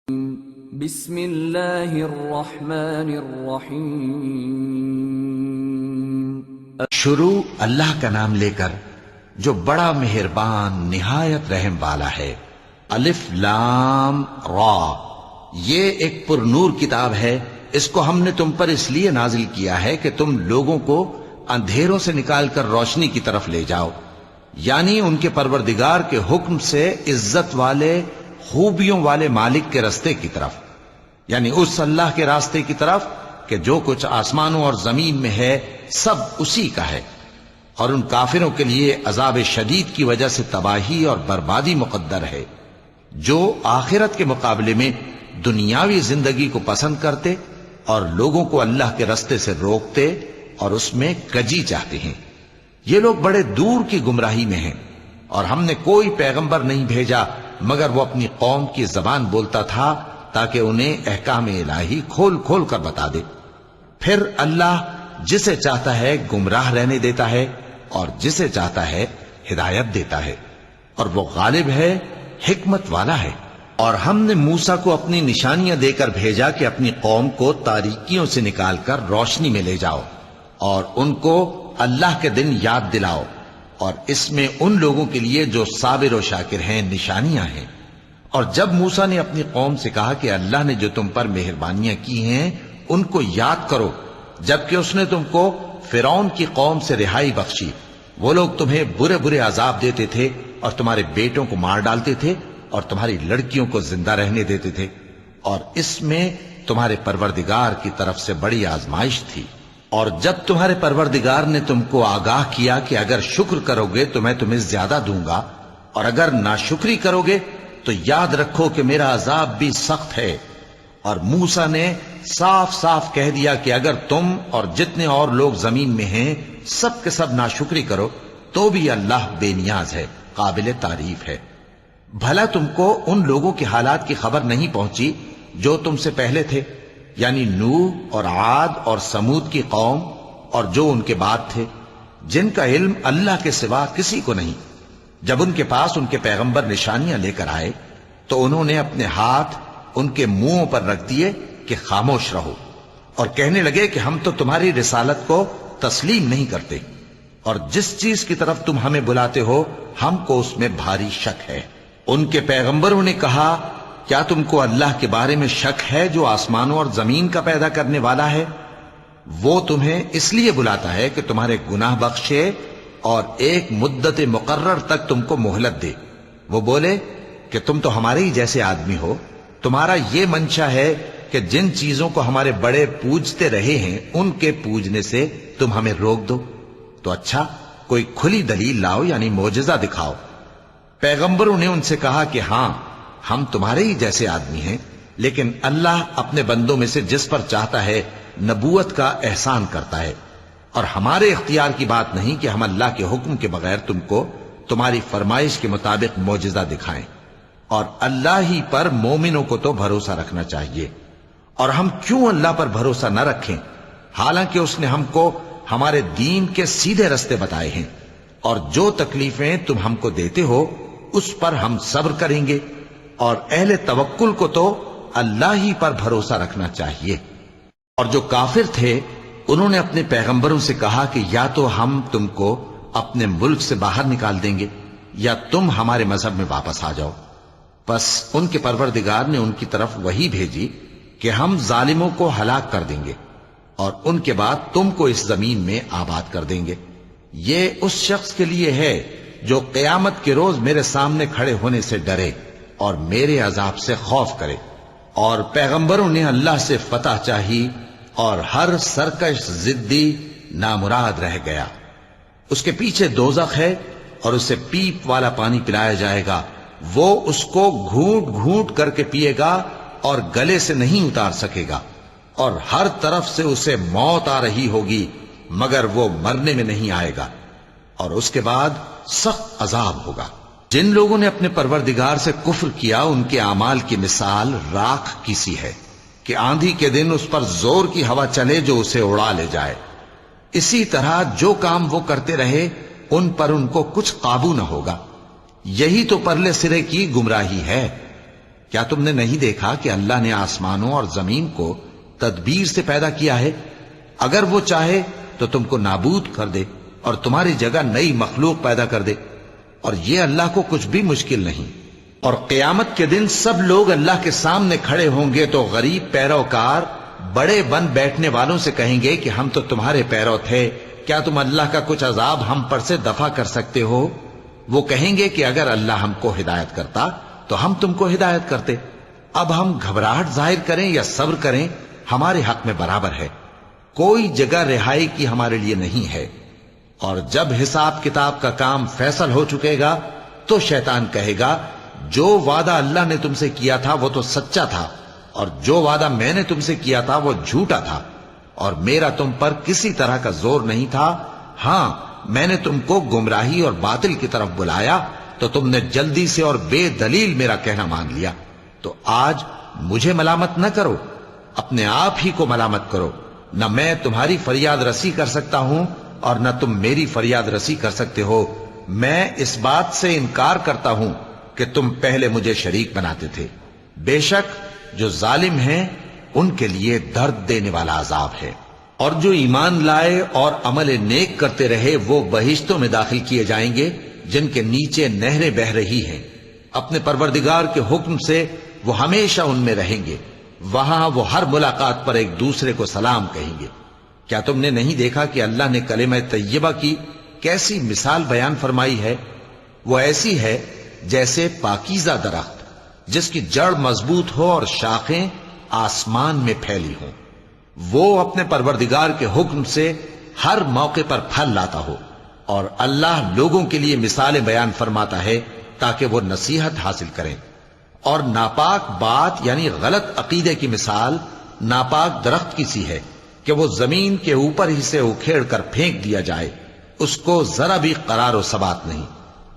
بسم اللہ الرحمن الرحیم۔ شروع اللہ کا نام لے کر جو بڑا مہربان نہایت رحم والا ہے۔ الف لام را، یہ ایک پر نور کتاب ہے، اس کو ہم نے تم پر اس لیے نازل کیا ہے کہ تم لوگوں کو اندھیروں سے نکال کر روشنی کی طرف لے جاؤ، یعنی ان کے پروردگار کے حکم سے عزت والے خوبیوں والے مالک کے راستے کی طرف، یعنی اس اللہ کے راستے کی طرف کہ جو کچھ آسمانوں اور زمین میں ہے سب اسی کا ہے۔ اور ان کافروں کے لیے عذاب شدید کی وجہ سے تباہی اور بربادی مقدر ہے، جو آخرت کے مقابلے میں دنیاوی زندگی کو پسند کرتے اور لوگوں کو اللہ کے راستے سے روکتے اور اس میں کجی چاہتے ہیں۔ یہ لوگ بڑے دور کی گمراہی میں ہیں، اور ہم نے کوئی پیغمبر نہیں بھیجا مگر وہ اپنی قوم کی زبان بولتا تھا تاکہ انہیں احکام الہی کھول کھول کر بتا دے۔ پھر اللہ جسے چاہتا ہے گمراہ رہنے دیتا ہے اور جسے چاہتا ہے ہدایت دیتا ہے، اور وہ غالب ہے، حکمت والا ہے۔ اور ہم نے موسیٰ کو اپنی نشانیاں دے کر بھیجا کہ اپنی قوم کو تاریکیوں سے نکال کر روشنی میں لے جاؤ اور ان کو اللہ کے دن یاد دلاؤ، اور اس میں ان لوگوں کے لیے جو صابر و شاکر ہیں نشانیاں ہیں۔ اور جب موسیٰ نے اپنی قوم سے کہا کہ اللہ نے جو تم پر مہربانیاں کی ہیں ان کو یاد کرو، جبکہ اس نے تم کو فرعون کی قوم سے رہائی بخشی، وہ لوگ تمہیں برے برے عذاب دیتے تھے اور تمہارے بیٹوں کو مار ڈالتے تھے اور تمہاری لڑکیوں کو زندہ رہنے دیتے تھے، اور اس میں تمہارے پروردگار کی طرف سے بڑی آزمائش تھی۔ اور جب تمہارے پروردگار نے تم کو آگاہ کیا کہ اگر شکر کرو گے تو میں تمہیں زیادہ دوں گا، اور اگر ناشکری کرو گے تو یاد رکھو کہ میرا عذاب بھی سخت ہے۔ اور موسیٰ نے صاف صاف کہہ دیا کہ اگر تم اور جتنے اور لوگ زمین میں ہیں سب کے سب ناشکری کرو تو بھی اللہ بے نیاز ہے، قابل تعریف ہے۔ بھلا تم کو ان لوگوں کے حالات کی خبر نہیں پہنچی جو تم سے پہلے تھے، یعنی نوح اور عاد اور سمود کی قوم اور جو ان کے بعد تھے، جن کا علم اللہ کے سوا کسی کو نہیں۔ جب ان کے پاس ان کے پیغمبر نشانیاں لے کر آئے تو انہوں نے اپنے ہاتھ ان کے منہوں پر رکھ دیے کہ خاموش رہو، اور کہنے لگے کہ ہم تو تمہاری رسالت کو تسلیم نہیں کرتے، اور جس چیز کی طرف تم ہمیں بلاتے ہو ہم کو اس میں بھاری شک ہے۔ ان کے پیغمبروں نے کہا، کیا تم کو اللہ کے بارے میں شک ہے جو آسمانوں اور زمین کا پیدا کرنے والا ہے؟ وہ تمہیں اس لیے بلاتا ہے کہ تمہارے گناہ بخشے اور ایک مدت مقرر تک تم کو مہلت دے۔ وہ بولے کہ تم تو ہمارے ہی جیسے آدمی ہو، تمہارا یہ منشا ہے کہ جن چیزوں کو ہمارے بڑے پوجتے رہے ہیں ان کے پوجنے سے تم ہمیں روک دو، تو اچھا کوئی کھلی دلیل لاؤ، یعنی معجزہ دکھاؤ۔ پیغمبروں نے ان سے کہا کہ ہاں ہم تمہارے ہی جیسے آدمی ہیں، لیکن اللہ اپنے بندوں میں سے جس پر چاہتا ہے نبوت کا احسان کرتا ہے، اور ہمارے اختیار کی بات نہیں کہ ہم اللہ کے حکم کے بغیر تم کو تمہاری فرمائش کے مطابق معجزہ دکھائیں۔ اور اللہ ہی پر مومنوں کو تو بھروسہ رکھنا چاہیے، اور ہم کیوں اللہ پر بھروسہ نہ رکھیں حالانکہ اس نے ہم کو ہمارے دین کے سیدھے رستے بتائے ہیں، اور جو تکلیفیں تم ہم کو دیتے ہو اس پر ہم صبر کریں گے، اور اہل توکل کو تو اللہ ہی پر بھروسہ رکھنا چاہیے۔ اور جو کافر تھے انہوں نے اپنے پیغمبروں سے کہا کہ یا تو ہم تم کو اپنے ملک سے باہر نکال دیں گے یا تم ہمارے مذہب میں واپس آ جاؤ۔ پس ان کے پروردگار نے ان کی طرف وحی بھیجی کہ ہم ظالموں کو ہلاک کر دیں گے اور ان کے بعد تم کو اس زمین میں آباد کر دیں گے۔ یہ اس شخص کے لیے ہے جو قیامت کے روز میرے سامنے کھڑے ہونے سے ڈرے اور میرے عذاب سے خوف کرے۔ اور پیغمبروں نے اللہ سے فتح چاہی اور ہر سرکش ضدی نامراد رہ گیا۔ اس کے پیچھے دوزخ ہے اور اسے پیپ والا پانی پلایا جائے گا، وہ اس کو گھونٹ گھونٹ کر کے پیے گا اور گلے سے نہیں اتار سکے گا، اور ہر طرف سے اسے موت آ رہی ہوگی مگر وہ مرنے میں نہیں آئے گا، اور اس کے بعد سخت عذاب ہوگا۔ جن لوگوں نے اپنے پروردگار سے کفر کیا ان کے اعمال کی مثال راکھ کی سی ہے کہ آندھی کے دن اس پر زور کی ہوا چلے جو اسے اڑا لے جائے۔ اسی طرح جو کام وہ کرتے رہے ان پر ان کو کچھ قابو نہ ہوگا۔ یہی تو پرلے سرے کی گمراہی ہے۔ کیا تم نے نہیں دیکھا کہ اللہ نے آسمانوں اور زمین کو تدبیر سے پیدا کیا ہے؟ اگر وہ چاہے تو تم کو نابود کر دے اور تمہاری جگہ نئی مخلوق پیدا کر دے، اور یہ اللہ کو کچھ بھی مشکل نہیں۔ اور قیامت کے دن سب لوگ اللہ کے سامنے کھڑے ہوں گے تو غریب پیروکار بڑے بن بیٹھنے والوں سے کہیں گے کہ ہم تو تمہارے پیرو تھے، کیا تم اللہ کا کچھ عذاب ہم پر سے دفع کر سکتے ہو؟ وہ کہیں گے کہ اگر اللہ ہم کو ہدایت کرتا تو ہم تم کو ہدایت کرتے۔ اب ہم گھبراہٹ ظاہر کریں یا صبر کریں، ہمارے حق میں برابر ہے، کوئی جگہ رہائی کی ہمارے لیے نہیں ہے۔ اور جب حساب کتاب کا کام فیصل ہو چکے گا تو شیطان کہے گا جو وعدہ اللہ نے تم سے کیا تھا وہ تو سچا تھا، اور جو وعدہ میں نے تم سے کیا تھا وہ جھوٹا تھا، اور میرا تم پر کسی طرح کا زور نہیں تھا۔ ہاں، میں نے تم کو گمراہی اور باطل کی طرف بلایا تو تم نے جلدی سے اور بے دلیل میرا کہنا مان لیا۔ تو آج مجھے ملامت نہ کرو، اپنے آپ ہی کو ملامت کرو۔ نہ میں تمہاری فریاد رسی کر سکتا ہوں اور نہ تم میری فریاد رسی کر سکتے ہو۔ میں اس بات سے انکار کرتا ہوں کہ تم پہلے مجھے شریک بناتے تھے۔ بے شک جو ظالم ہیں ان کے لیے درد دینے والا عذاب ہے۔ اور جو ایمان لائے اور عمل نیک کرتے رہے وہ بہشتوں میں داخل کیے جائیں گے جن کے نیچے نہریں بہہ رہی ہیں۔ اپنے پروردگار کے حکم سے وہ ہمیشہ ان میں رہیں گے، وہاں وہ ہر ملاقات پر ایک دوسرے کو سلام کہیں گے۔ کیا تم نے نہیں دیکھا کہ اللہ نے کلمہ طیبہ کی کیسی مثال بیان فرمائی ہے؟ وہ ایسی ہے جیسے پاکیزہ درخت جس کی جڑ مضبوط ہو اور شاخیں آسمان میں پھیلی ہوں، وہ اپنے پروردگار کے حکم سے ہر موقع پر پھل لاتا ہو۔ اور اللہ لوگوں کے لیے مثالیں بیان فرماتا ہے تاکہ وہ نصیحت حاصل کریں۔ اور ناپاک بات یعنی غلط عقیدے کی مثال ناپاک درخت کی سی ہے کہ وہ زمین کے اوپر ہی سے اکھیڑ کر پھینک دیا جائے، اس کو ذرا بھی قرار و ثبات نہیں۔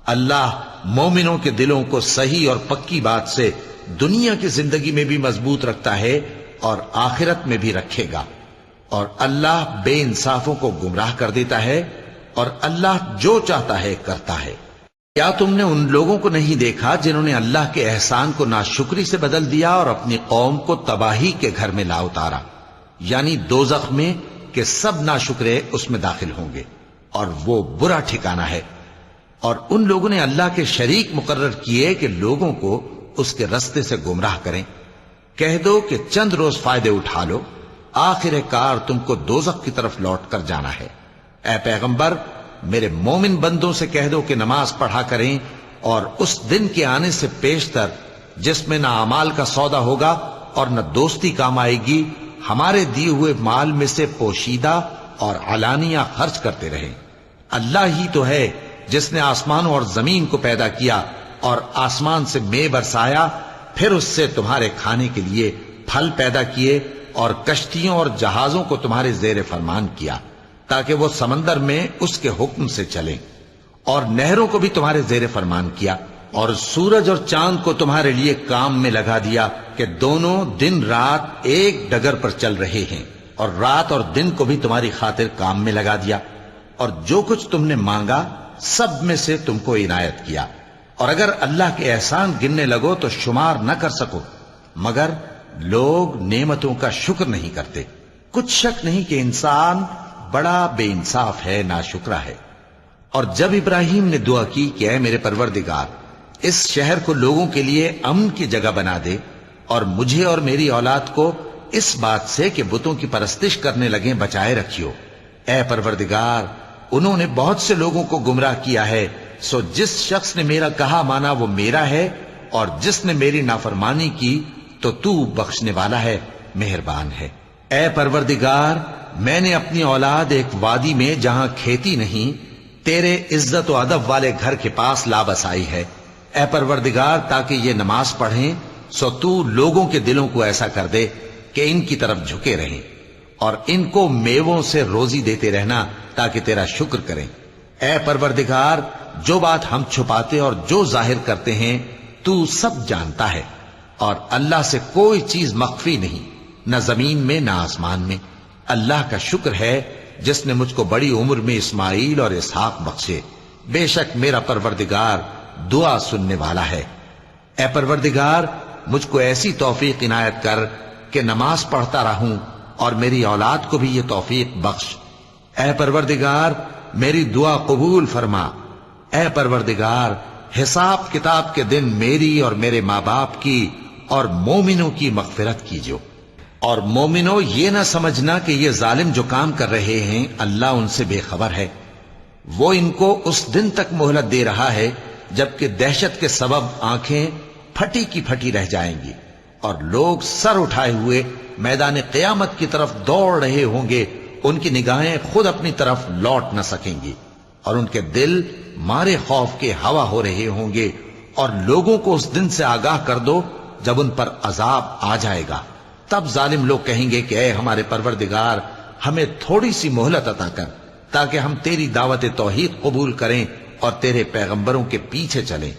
اللہ مومنوں کے دلوں کو صحیح اور پکی بات سے دنیا کی زندگی میں بھی مضبوط رکھتا ہے اور آخرت میں بھی رکھے گا۔ اور اللہ بے انصافوں کو گمراہ کر دیتا ہے، اور اللہ جو چاہتا ہے کرتا ہے۔ کیا تم نے ان لوگوں کو نہیں دیکھا جنہوں نے اللہ کے احسان کو ناشکری سے بدل دیا اور اپنی قوم کو تباہی کے گھر میں لا اتارا، یعنی دوزخ میں، کہ سب ناشکرے اس میں داخل ہوں گے اور وہ برا ٹھکانہ ہے۔ اور ان لوگوں نے اللہ کے شریک مقرر کیے کہ لوگوں کو اس کے رستے سے گمراہ کریں۔ کہہ دو کہ چند روز فائدے اٹھا لو، آخر کار تم کو دوزخ کی طرف لوٹ کر جانا ہے۔ اے پیغمبر، میرے مومن بندوں سے کہہ دو کہ نماز پڑھا کریں، اور اس دن کے آنے سے پیشتر جس میں نہ اعمال کا سودا ہوگا اور نہ دوستی کام آئے گی، ہمارے دیے ہوئے مال میں سے پوشیدہ اور علانیہ خرچ کرتے رہیں۔ اللہ ہی تو ہے جس نے آسمانوں اور زمین کو پیدا کیا اور آسمان سے مے برسایا، پھر اس سے تمہارے کھانے کے لیے پھل پیدا کیے اور کشتیوں اور جہازوں کو تمہارے زیر فرمان کیا تاکہ وہ سمندر میں اس کے حکم سے چلیں، اور نہروں کو بھی تمہارے زیر فرمان کیا، اور سورج اور چاند کو تمہارے لیے کام میں لگا دیا کہ دونوں دن رات ایک ڈگر پر چل رہے ہیں، اور رات اور دن کو بھی تمہاری خاطر کام میں لگا دیا، اور جو کچھ تم نے مانگا سب میں سے تم کو عنایت کیا۔ اور اگر اللہ کے احسان گننے لگو تو شمار نہ کر سکو، مگر لوگ نعمتوں کا شکر نہیں کرتے۔ کچھ شک نہیں کہ انسان بڑا بے انصاف ہے، ناشکرا ہے۔ اور جب ابراہیم نے دعا کی کہ اے میرے پروردگار، اس شہر کو لوگوں کے لیے امن کی جگہ بنا دے، اور مجھے اور میری اولاد کو اس بات سے کہ بتوں کی پرستش کرنے لگیں بچائے رکھیو۔ اے پروردگار، انہوں نے بہت سے لوگوں کو گمراہ کیا ہے، سو جس شخص نے میرا کہا مانا وہ میرا ہے، اور جس نے میری نافرمانی کی تو تو بخشنے والا ہے، مہربان ہے۔ اے پروردگار، میں نے اپنی اولاد ایک وادی میں جہاں کھیتی نہیں، تیرے عزت و ادب والے گھر کے پاس لا بسائی ہے۔ اے پروردگار، تاکہ یہ نماز پڑھیں، سو تو لوگوں کے دلوں کو ایسا کر دے کہ ان کی طرف جھکے رہیں، اور ان کو میووں سے روزی دیتے رہنا تاکہ تیرا شکر کریں۔ اے پروردگار، جو بات ہم چھپاتے اور جو ظاہر کرتے ہیں تو سب جانتا ہے، اور اللہ سے کوئی چیز مخفی نہیں، نہ زمین میں نہ آسمان میں۔ اللہ کا شکر ہے جس نے مجھ کو بڑی عمر میں اسماعیل اور اسحاق بخشے، بے شک میرا پروردگار دعا سننے والا ہے۔ اے پروردگار، مجھ کو ایسی توفیق عنایت کر کہ نماز پڑھتا رہوں اور میری اولاد کو بھی یہ توفیق بخش۔ اے پروردگار میری دعا قبول فرما۔ اے پروردگار حساب کتاب کے دن میری اور میرے ماں باپ کی اور مومنوں کی مغفرت کیجو۔ اور مومنوں یہ نہ سمجھنا کہ یہ ظالم جو کام کر رہے ہیں اللہ ان سے بے خبر ہے، وہ ان کو اس دن تک مہلت دے رہا ہے جبکہ دہشت کے سبب آنکھیں پھٹی کی پھٹی رہ جائیں گی اور لوگ سر اٹھائے ہوئے میدان قیامت کی طرف دوڑ رہے ہوں گے، ان کی نگاہیں خود اپنی طرف لوٹ نہ سکیں گی اور ان کے دل مارے خوف کے ہوا ہو رہے ہوں گے۔ اور لوگوں کو اس دن سے آگاہ کر دو جب ان پر عذاب آ جائے گا، تب ظالم لوگ کہیں گے کہ اے ہمارے پروردگار ہمیں تھوڑی سی مہلت عطا کر تاکہ ہم تیری دعوت توحید قبول کریں اور تیرے پیغمبروں کے پیچھے چلیں۔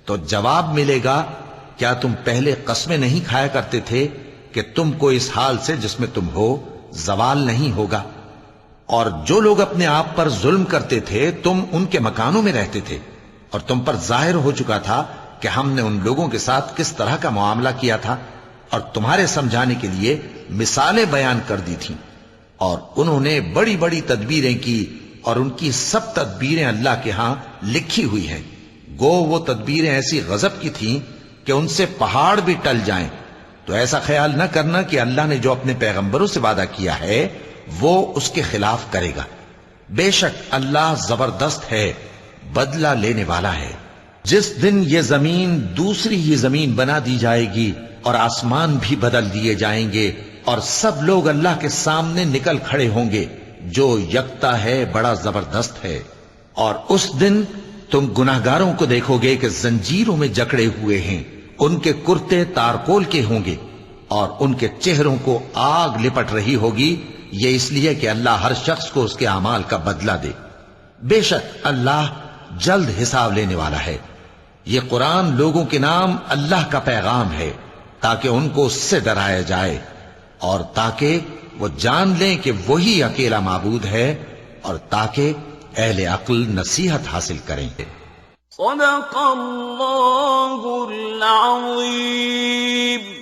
تو جواب ملے گا کیا تم پہلے قسمیں نہیں کھایا کرتے تھے کہ تم کو اس حال سے جس میں تم ہو زوال نہیں ہوگا؟ اور جو لوگ اپنے آپ پر ظلم کرتے تھے تم ان کے مکانوں میں رہتے تھے اور تم پر ظاہر ہو چکا تھا کہ ہم نے ان لوگوں کے ساتھ کس طرح کا معاملہ کیا تھا اور تمہارے سمجھانے کے لیے مثالیں بیان کر دی تھیں۔ اور انہوں نے بڑی بڑی تدبیریں کی اور ان کی سب تدبیریں اللہ کے ہاں لکھی ہوئی ہیں، گو وہ تدبیریں ایسی غضب کی تھیں کہ ان سے پہاڑ بھی ٹل جائیں۔ تو ایسا خیال نہ کرنا کہ اللہ نے جو اپنے پیغمبروں سے وعدہ کیا ہے وہ اس کے خلاف کرے گا۔ بے شک اللہ زبردست ہے، بدلہ لینے والا ہے۔ جس دن یہ زمین دوسری ہی زمین بنا دی جائے گی اور آسمان بھی بدل دیے جائیں گے اور سب لوگ اللہ کے سامنے نکل کھڑے ہوں گے جو یکتا ہے بڑا زبردست ہے۔ اور اس دن تم گناہگاروں کو دیکھو گے کہ زنجیروں میں جکڑے ہوئے ہیں، ان کے کرتے تارکول کے ہوں گے اور ان کے چہروں کو آگ لپٹ رہی ہوگی، یہ اس لیے کہ اللہ ہر شخص کو اس کے اعمال کا بدلہ دے۔ بے شک اللہ جلد حساب لینے والا ہے۔ یہ قرآن لوگوں کے نام اللہ کا پیغام ہے تاکہ ان کو اس سے ڈرایا جائے اور تاکہ وہ جان لیں کہ وہی اکیلا معبود ہے اور تاکہ اہل عقل نصیحت حاصل کریں۔ صدق اللہ العظیم۔